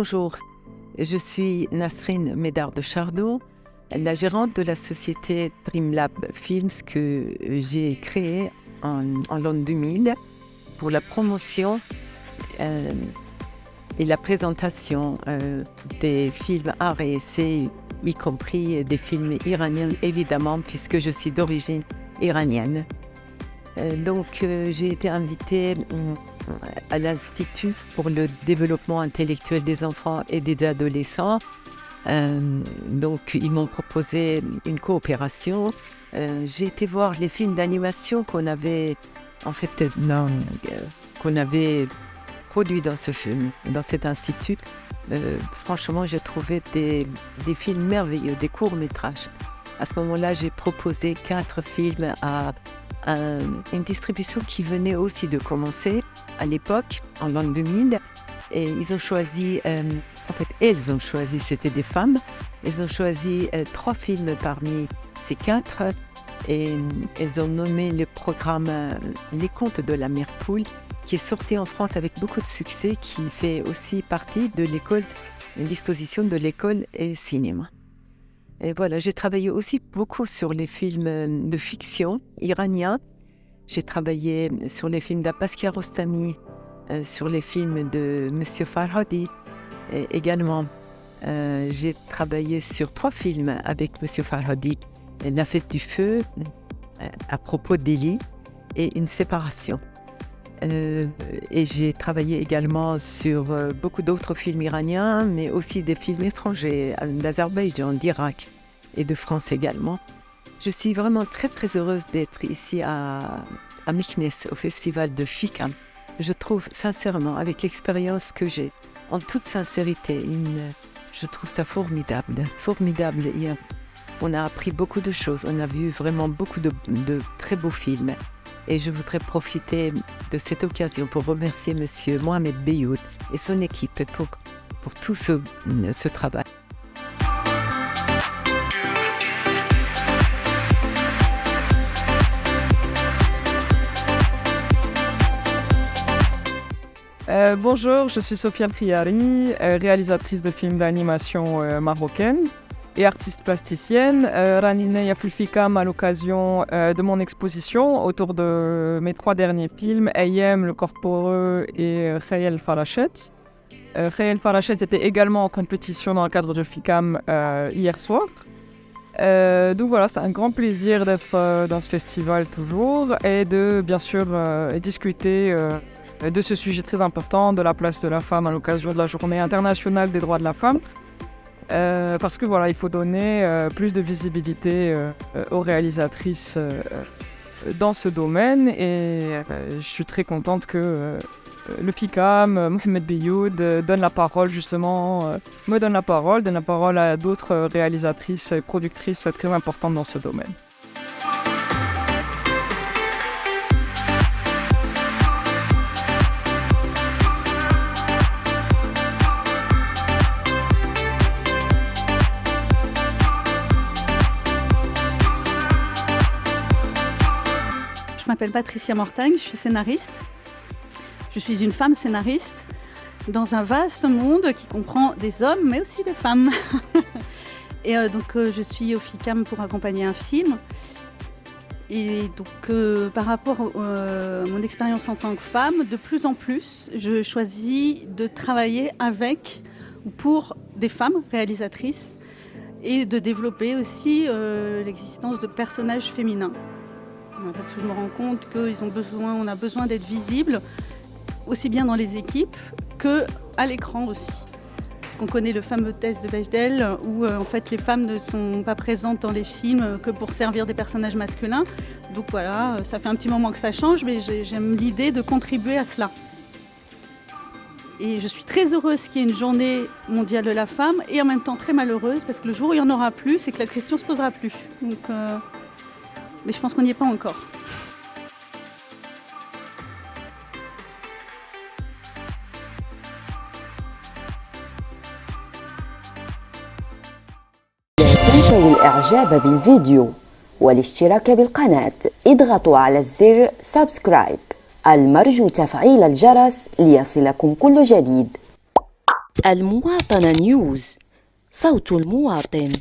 Bonjour, je suis Nasrine Médard de Chardot, la gérante de la société Dreamlab Films que j'ai créée en l'an 2000 pour la promotion et la présentation des films art et essai, y compris des films iraniens évidemment, puisque je suis d'origine iranienne. Donc j'ai été invitée à l'Institut pour le développement intellectuel des enfants et des adolescents. Donc ils m'ont proposé une coopération. J'ai été voir les films d'animation qu'on avait produits dans cet institut. Franchement, j'ai trouvé des films merveilleux, des courts-métrages. À ce moment-là, j'ai proposé 4 films à une distribution qui venait aussi de commencer à l'époque, en l'an 2000. Et ils ont choisi, elles ont choisi, c'était des femmes, elles ont choisi 3 films parmi ces 4. Et elles ont nommé le programme Les Contes de la Mère Poule, qui est sorti en France avec beaucoup de succès, qui fait aussi partie de une disposition de l'école et cinéma. Et voilà, j'ai travaillé aussi beaucoup sur les films de fiction iraniens. J'ai travaillé sur les films d'Abbas Kiarostami, sur les films de Monsieur Farhadi. Et également, j'ai travaillé sur 3 films avec Monsieur Farhadi. La fête du feu, à propos d'Eli, et une séparation. Et j'ai travaillé également sur beaucoup d'autres films iraniens, mais aussi des films étrangers, d'Azerbaïdjan, d'Irak et de France également. Je suis vraiment très très heureuse d'être ici à Meknès, au festival de Fikam. Je trouve sincèrement, avec l'expérience que j'ai, en toute sincérité, je trouve ça formidable. On a appris beaucoup de choses, on a vu vraiment beaucoup de très beaux films. Et je voudrais profiter de cette occasion pour remercier M. Mohamed Beyoud et son équipe pour tout ce travail. Bonjour, je suis Sofiane Triari, réalisatrice de films d'animation marocaine et artiste plasticienne. Ranine Fikam à l'occasion de mon exposition autour de mes 3 derniers films, Ayem, Le Corporeux et Khayal Farachet. Khayal Farachet était également en compétition dans le cadre de Fikam hier soir. Donc voilà, c'est un grand plaisir d'être dans ce festival toujours et de bien sûr discuter de ce sujet très important de la place de la femme à l'occasion de la Journée internationale des droits de la femme. Parce que voilà, il faut donner plus de visibilité aux réalisatrices dans ce domaine et je suis très contente que le PICAM, Mohamed Beyoud, donne la parole justement, donne la parole à d'autres réalisatrices et productrices très importantes dans ce domaine. Je m'appelle Patricia Mortagne, je suis scénariste. Je suis une femme scénariste dans un vaste monde qui comprend des hommes mais aussi des femmes. Et donc je suis au FICAM pour accompagner un film. Et donc par rapport à mon expérience en tant que femme, de plus en plus, je choisis de travailler avec ou pour des femmes réalisatrices et de développer aussi l'existence de personnages féminins. Parce que je me rends compte qu'on a besoin d'être visible, aussi bien dans les équipes qu'à l'écran aussi. Parce qu'on connaît le fameux test de Bechdel où en fait les femmes ne sont pas présentes dans les films que pour servir des personnages masculins. Donc voilà, ça fait un petit moment que ça change, mais j'aime l'idée de contribuer à cela. Et je suis très heureuse qu'il y ait une journée mondiale de la femme et en même temps très malheureuse parce que le jour où il n'y en aura plus, c'est que la question ne se posera plus. Donc, mais je pense qu'on n'y est pas encore. لا تنسوا الإعجاب بالفيديو والاشتراك بالقناة. اضغطوا على الزر سبسكرايب. المرجو تفعيل الجرس ليصلكم كل جديد. المواطنة نيوز، صوت المواطن.